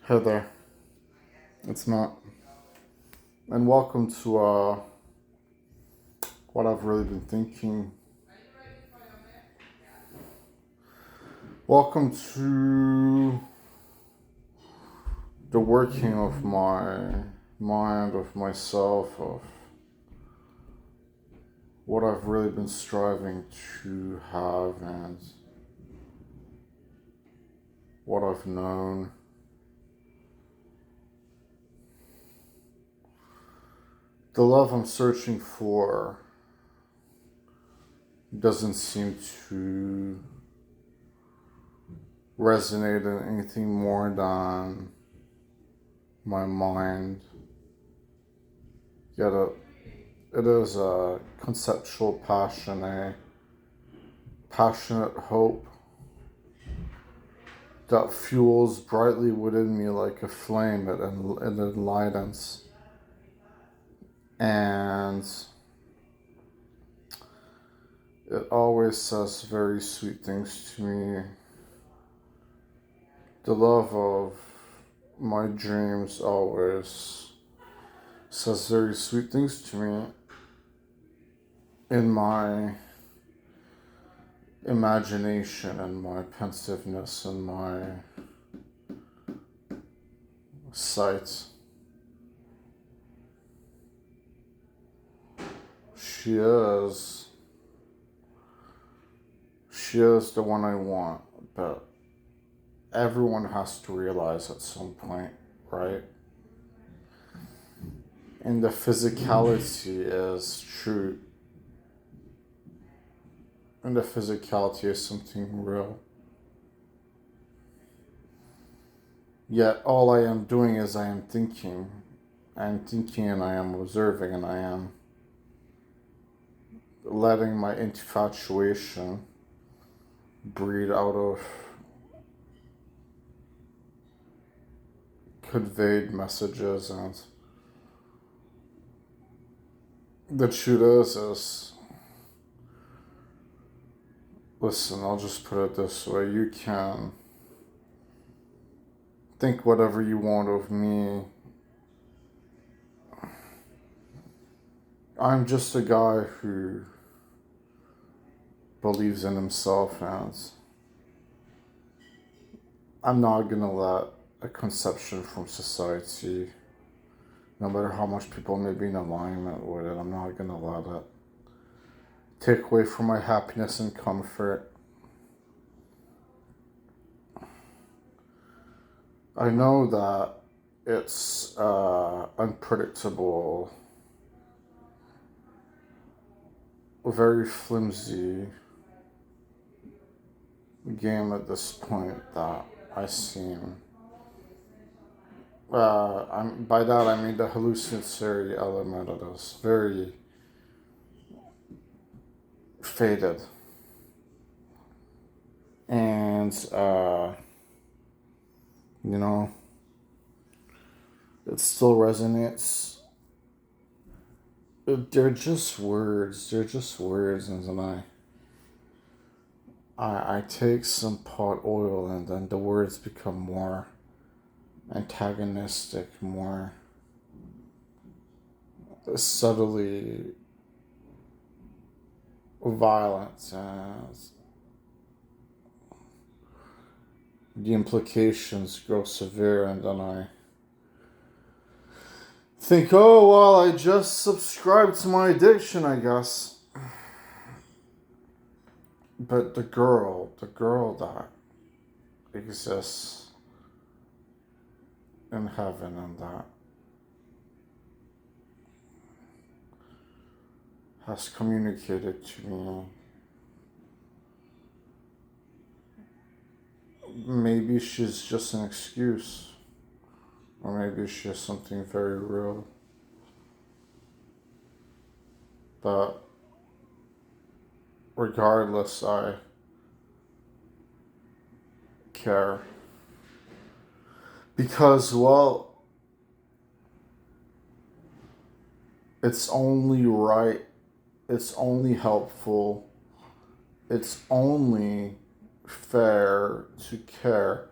Hey there, it's Matt, and welcome to what I've really been thinking. Welcome to the working of my mind, of myself, of what I've really been striving to have and what I've known. The love I'm searching for doesn't seem to resonate in anything more than my mind. Yet it is a conceptual passion, a passionate hope that fuels brightly within me like a flame. It enlightens. And it always says very sweet things to me. The love of my dreams always says very sweet things to me in my imagination and my pensiveness and my sight. She is. She is the one I want, but everyone has to realize at some point, right? And the physicality is true. And the physicality is something real. Yet all I am doing is I am thinking. I am thinking and I am observing and I am letting my infatuation breed out of conveyed messages. And the truth is listen, I'll just put it this way. You can think whatever you want of me. I'm just a guy who believes in himself, and I'm not gonna let a conception from society, no matter how much people may be in alignment with it, I'm not gonna let it take away from my happiness and comfort. I know that it's unpredictable, very flimsy game at this point that I seem. By that I mean the hallucinatory element of this very faded, and you know, it still resonates. They're just words. They're just words, and then I take some pot oil, and then the words become more antagonistic, more subtly violent, and the implications grow severe, and then I think, oh, well, I just subscribed to my addiction, I guess. But the girl that exists in heaven and that has communicated to me, maybe she's just an excuse, or maybe she's something very real. But regardless, I care. Because, well, it's only right, it's only helpful, it's only fair to care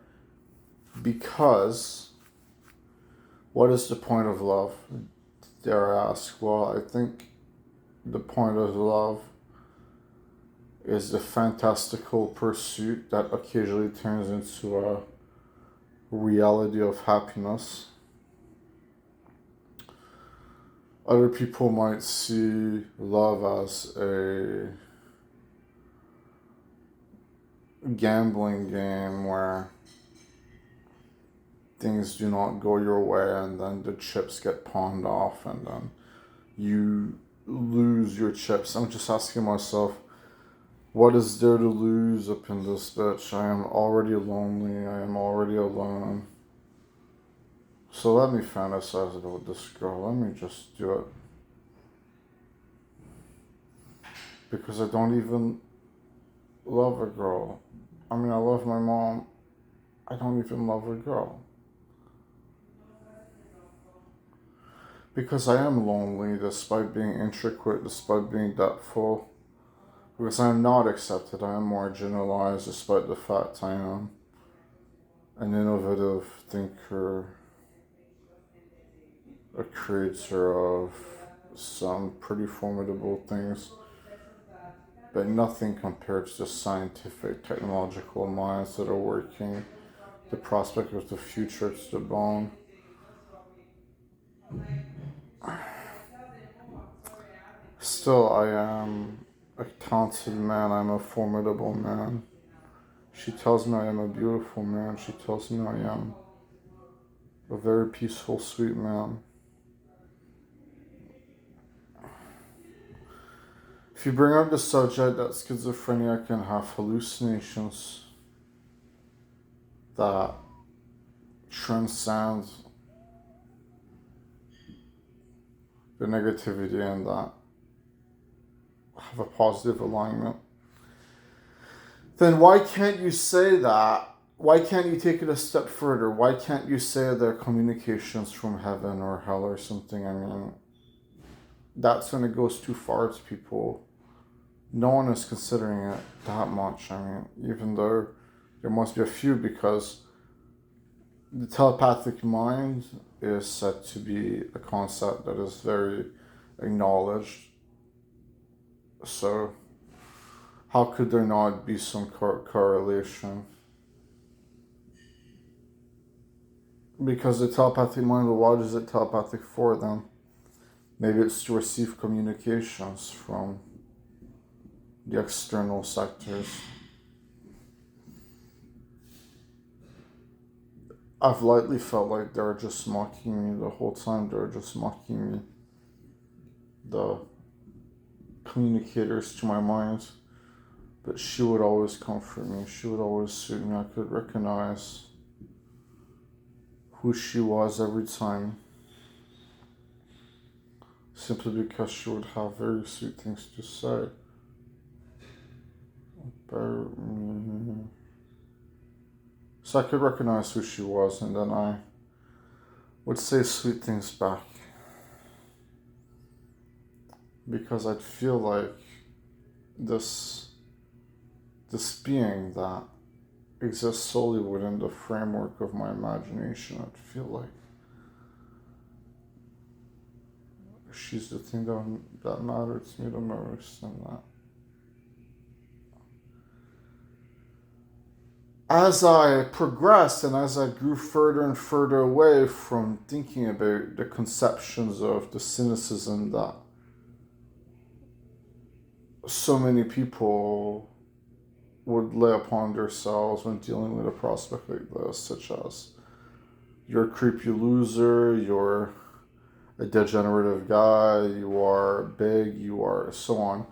because What is the point of love? Dare I ask? Well, I think the point of love is the fantastical pursuit that occasionally turns into a reality of happiness. Other people might see love as a gambling game where things do not go your way and then the chips get pawned off and then you lose your chips. I'm just asking myself, what is there to lose up in this bitch? I am already lonely. I am already alone. So let me fantasize about this girl. Let me just do it. Because I don't even love a girl. I mean, I love my mom. I don't even love a girl. Because I am lonely despite being intricate, despite being depthful. Because I am not accepted, I am marginalized despite the fact I am an innovative thinker, a creator of some pretty formidable things, but nothing compared to the scientific, technological minds that are working the prospect of the future to the bone. Still, I am a talented man, I'm a formidable man. She tells me I am a beautiful man. She tells me I am a very peaceful, sweet man. If you bring up the subject that schizophrenia can have hallucinations that transcend the negativity and that have a positive alignment, then why can't you say that? Why can't you take it a step further? Why can't you say they're communications from heaven or hell or something? I mean, that's when it goes too far to people. No one is considering it that much. I mean, even though there must be a few, because the telepathic mind is said to be a concept that is very acknowledged. So, how could there not be some correlation? Because the telepathic mind, well, what is it telepathic for then? Maybe it's to receive communications from the external sectors. I've lightly felt like they're just mocking me the whole time. They're just mocking me. The communicators to my mind. But she would always comfort me. She would always soothe me. I could recognize who she was every time. Simply because she would have very sweet things to say about me. So I could recognize who she was, and then I would say sweet things back. Because I'd feel like this being that exists solely within the framework of my imagination, I'd feel like she's the thing that mattered to me the most, and that as I progressed and as I grew further and further away from thinking about the conceptions of the cynicism that so many people would lay upon themselves when dealing with a prospect like this, such as you're a creepy loser, you're a degenerative guy, you are big, you are so on.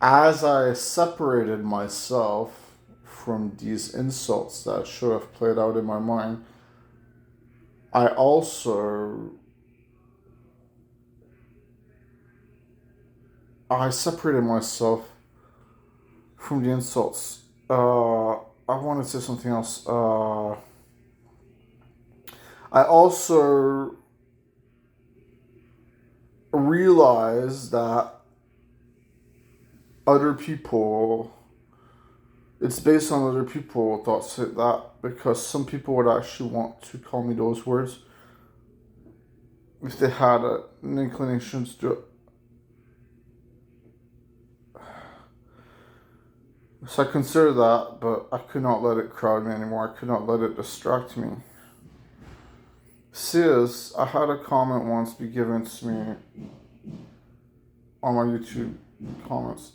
As I separated myself from these insults that should have played out in my mind, I separated myself from the insults. I want to say something else. I also realized that other people, it's based on other people thoughts like that, because some people would actually want to call me those words, if they had an inclination to do it. So I consider that, but I could not let it crowd me anymore. I could not let it distract me. Sis, I had a comment once be given to me on my YouTube comments.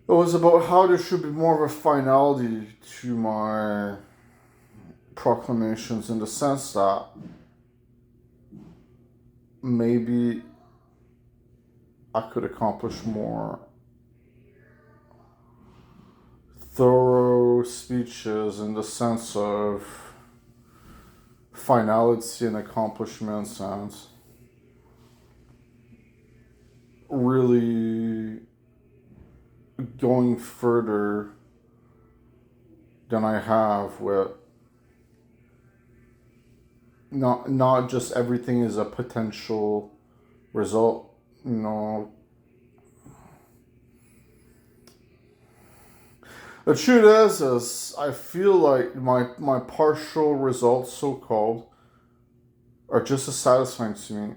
It was about how there should be more of a finality to my proclamations, in the sense that maybe I could accomplish more thorough speeches, in the sense of finality and accomplishments, and really going further than I have, with not just everything is a potential result. The truth is I feel like my partial results, so called, are just as satisfying to me,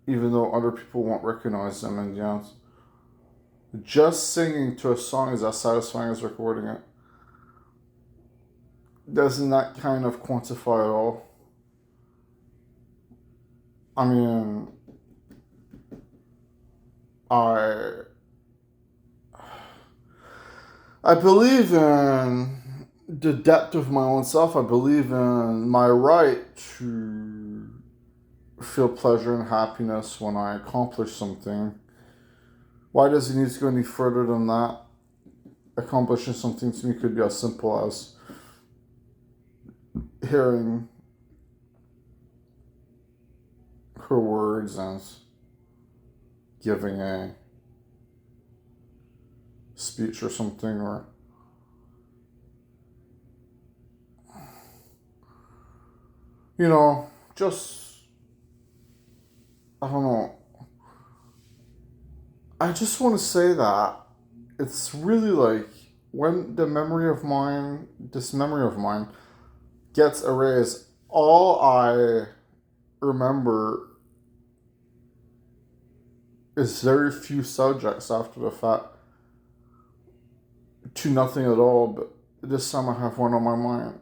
even though other people won't recognize them in the end. Just singing to a song is as satisfying as recording it. Doesn't that kind of quantify it all? I mean, I believe in the depth of my own self. I believe in my right to feel pleasure and happiness when I accomplish something. Why does it need to go any further than that? Accomplishing something to me could be as simple as hearing her words and giving a speech or something, or just, I don't know. I just want to say that it's really like, when this memory of mine gets erased, all I remember is very few subjects after the fact, to nothing at all. But this time I have one on my mind.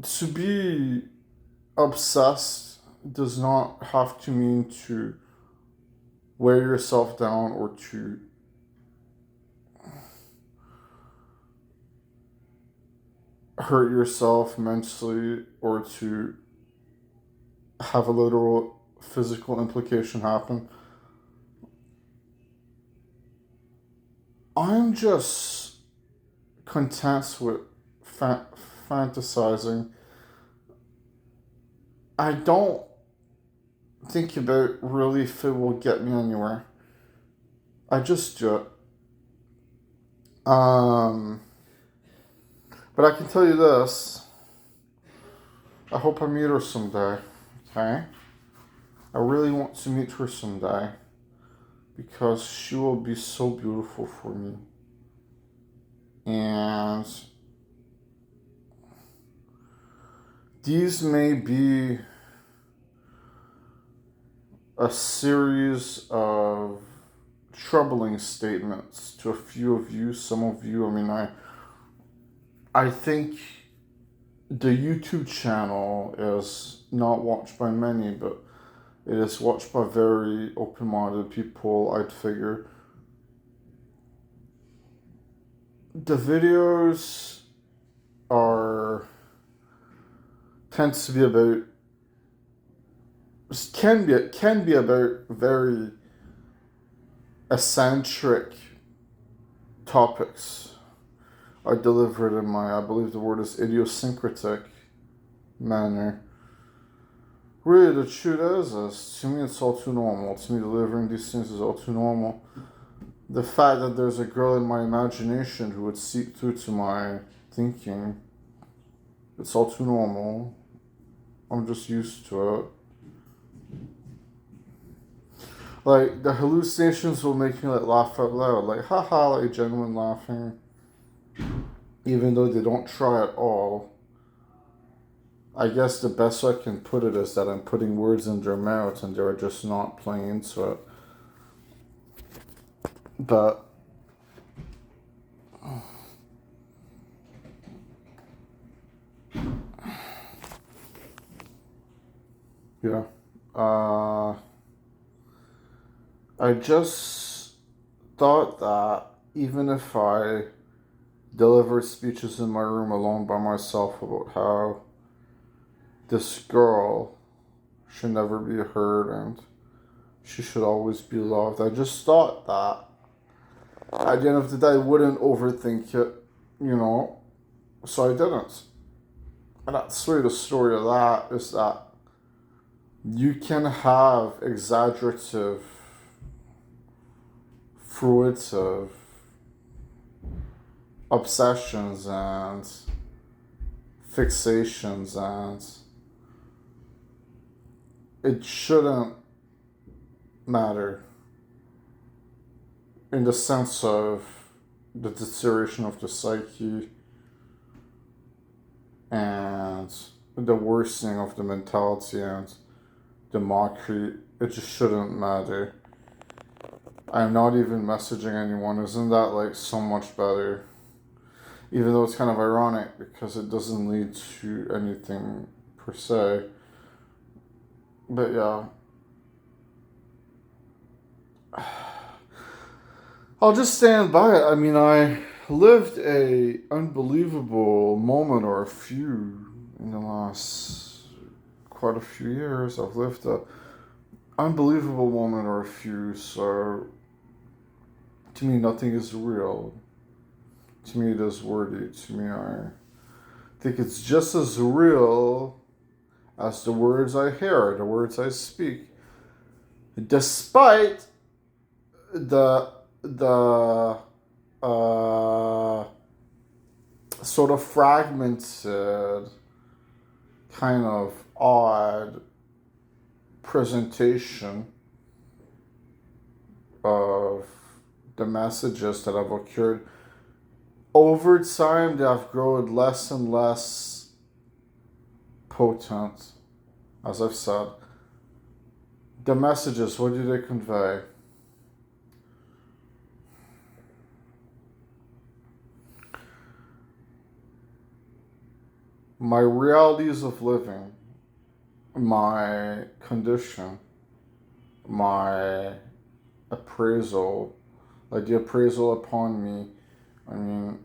To be obsessed does not have to mean to wear yourself down, or to hurt yourself mentally, or to have a literal physical implication happen. I'm just content with fantasizing. I don't think about really if it will get me anywhere. I just do it. But I can tell you this. I hope I meet her someday. Okay? I really want to meet her someday, because she will be so beautiful for me. And these may be a series of troubling statements to a few of you, some of you. I mean, I think the YouTube channel is not watched by many, but it is watched by very open-minded people, I'd figure. The videos tends to be about, can be about very eccentric topics. I deliver it in my, I believe the word is idiosyncratic manner. Really, the truth is, to me, it's all too normal. To me, delivering these things is all too normal. The fact that there's a girl in my imagination who would seep through to my thinking, it's all too normal. I'm just used to it. Like, the hallucinations will make me, like, laugh out loud. Like, haha, like, genuine laughing. even though they don't try at all. I guess the best way I can put it is that I'm putting words in their mouth and they're just not playing into it. But yeah, I just thought that even if I delivered speeches in my room alone by myself about how this girl should never be hurt and she should always be loved, I just thought that at the end of the day I wouldn't overthink it, you know, so I didn't. And that's really the story of that, is that you can have exaggerative, fruitive obsessions and fixations, and it shouldn't matter in the sense of the deterioration of the psyche and the worsening of the mentality and the mockery. It just shouldn't matter. I'm not even messaging anyone. Isn't that like so much better? Even though it's kind of ironic because it doesn't lead to anything per se. But yeah. I'll just stand by it. I mean, I lived a unbelievable moment or a few in the last quite a few years. I've lived a unbelievable moment or a few, so to me nothing is real. To me it is worthy. To me I think it's just as real as the words I hear, the words I speak. Despite the sort of fragmented, kind of odd presentation of the messages that have occurred over time, they have grown less and less potent. As I've said, the messages, what do they convey? My realities of living, my condition, my appraisal, like the appraisal upon me. I mean,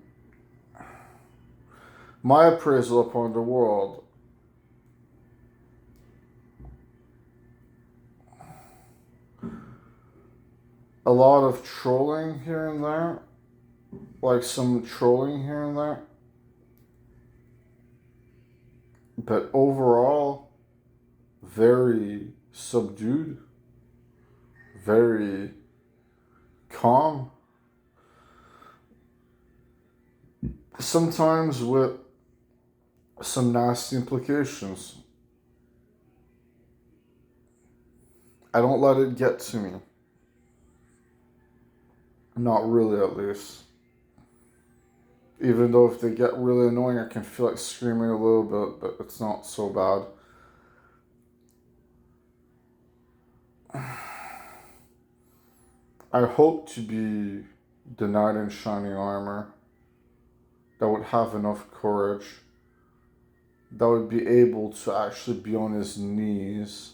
my appraisal upon the world. A lot of trolling here and there, like some trolling here and there. But overall, very subdued, very calm. Sometimes with some nasty implications. I don't let it get to me. Not really, at least. Even though if they get really annoying, I can feel like screaming a little bit, but it's not so bad. I hope to be the knight in shining armor that would have enough courage, that would be able to actually be on his knees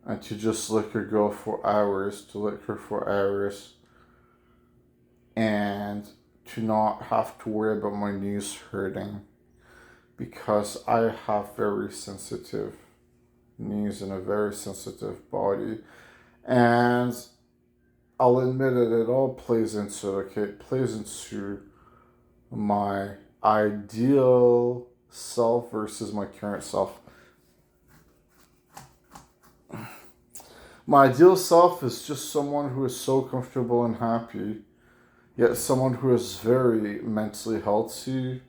and to just lick a girl for hours, to lick her for hours, and to not have to worry about my knees hurting, because I have very sensitive knees and a very sensitive body. And I'll admit it all plays into it plays into my ideal self versus my current self. My ideal self is just someone who is so comfortable and happy, yet someone who is very mentally healthy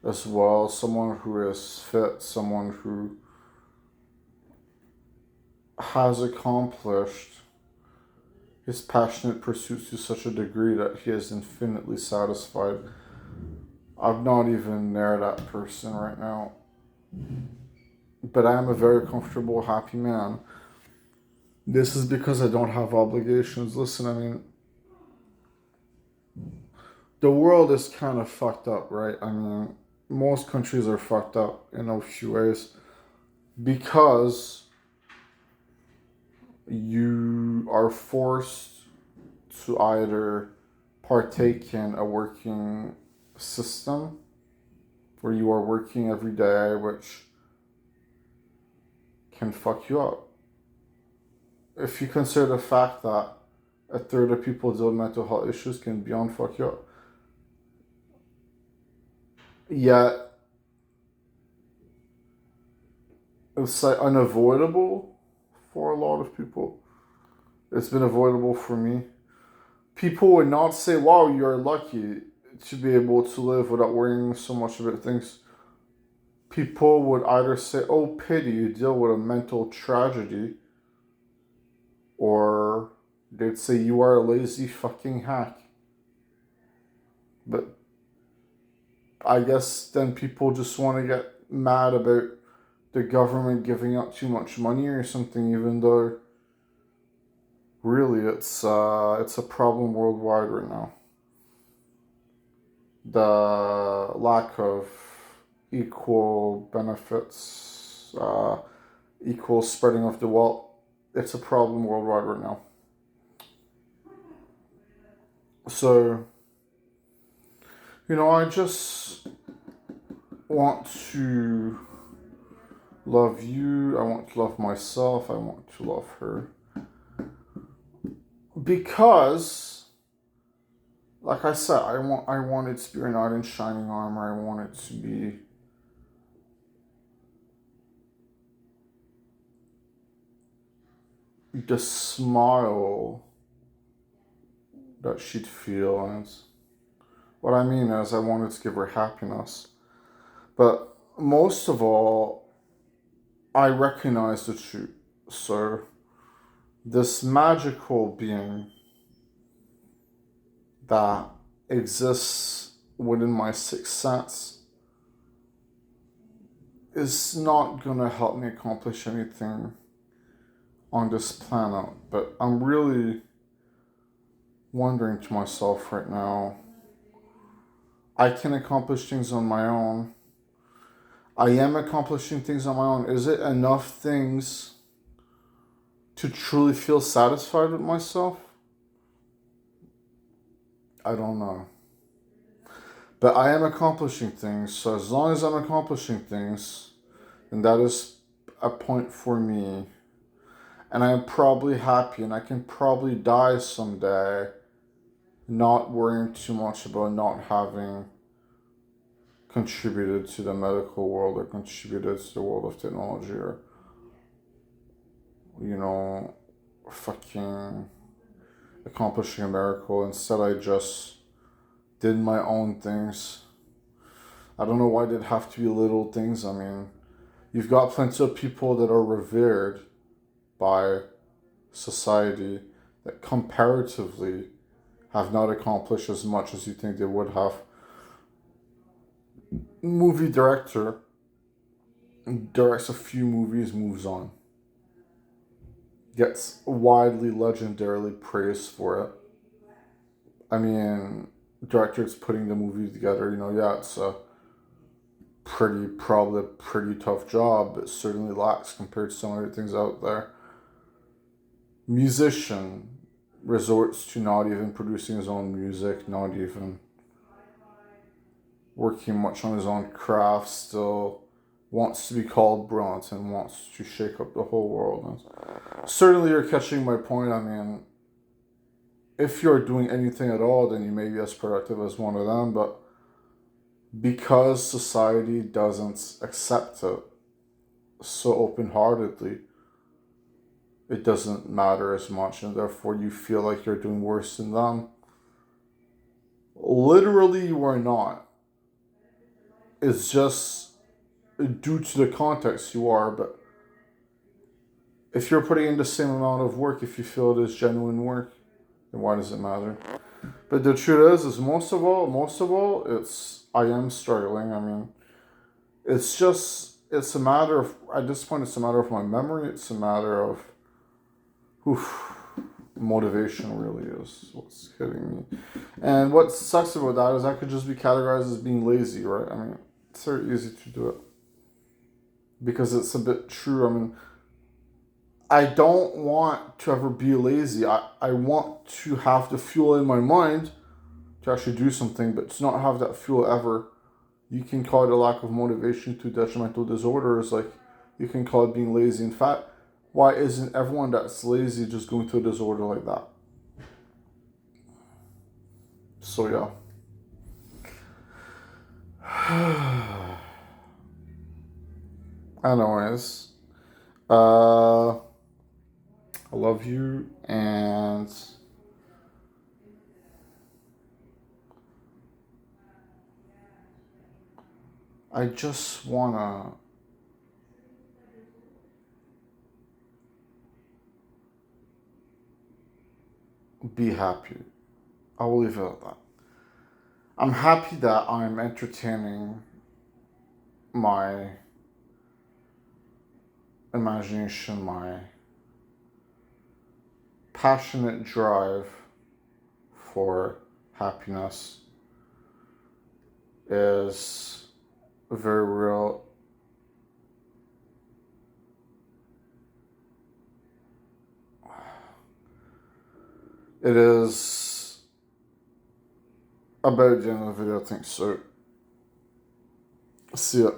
as well, someone who is fit, someone who has accomplished his passionate pursuits to such a degree that he is infinitely satisfied I'm not even near that person right now. But I am a very comfortable, happy man. This is because I don't have obligations. Listen, I mean, the world is kind of fucked up, right? I mean, most countries are fucked up in a few ways because you are forced to either partake in a working system where you are working every day, which can fuck you up. If you consider the fact that a third of people deal with mental health issues, can beyond fuck you up. Yet it's like unavoidable for a lot of people. It's been avoidable for me. People would not say, wow, you're lucky to be able to live without worrying so much about things. People would either say, oh, pity, you deal with a mental tragedy, or they'd say, you are a lazy fucking hack. But I guess then people just want to get mad about the government giving out too much money or something, even though really it's a problem worldwide right now. The lack of equal benefits, equal spreading of the wealth, it's a problem worldwide right now. So, I just want to love you. I want to love myself. I want to love her. Because, like I said, I want it to be a knight in shining armor. I want it to be the smile that she'd feel. And what I mean is, I wanted to give her happiness. But most of all, I recognize the truth. So, this magical being that exists within my sixth sense is not gonna help me accomplish anything on this planet. But I'm really wondering to myself right now, I can accomplish things on my own. I am accomplishing things on my own. Is it enough things to truly feel satisfied with myself? I don't know. But I am accomplishing things, so as long as I'm accomplishing things, then that is a point for me. And I am probably happy, and I can probably die someday not worrying too much about not having contributed to the medical world or contributed to the world of technology or, fucking accomplishing a miracle. Instead, I just did my own things. I don't know why they'd have to be little things. I mean, you've got plenty of people that are revered by society that comparatively have not accomplished as much as you think they would have. Movie director directs a few movies, moves on. Gets widely, legendarily praised for it. I mean, director's putting the movie together, yeah, it's probably a pretty tough job, but certainly lacks compared to some other things out there. Musician resorts to not even producing his own music, not even working much on his own craft, still wants to be called brilliant and wants to shake up the whole world. And certainly you're catching my point. I mean, if you're doing anything at all, then you may be as productive as one of them, but because society doesn't accept it so open-heartedly, it doesn't matter as much, and therefore you feel like you're doing worse than them. Literally, you are not. It's just due to the context you are, but if you're putting in the same amount of work, if you feel it is genuine work, then why does it matter? But the truth is most of all, it's I am struggling. I mean, it's a matter of, at this point, it's a matter of my memory. It's a matter of, oof, motivation really is what's hitting me. And what sucks about that is I could just be categorized as being lazy, right? I mean, it's very easy to do it because it's a bit true. I mean, I don't want to ever be lazy. I want to have the fuel in my mind to actually do something, but to not have that fuel ever, you can call it a lack of motivation to detrimental disorders. Like, you can call it being lazy. In fact, why isn't everyone that's lazy just going through a disorder like that? So, yeah. Anyways, I love you, and I just wanna be happy. I will leave it at that. I'm happy that I'm entertaining my imagination, my passionate drive for happiness is very real. It is about the end of the video, I think. So, see ya.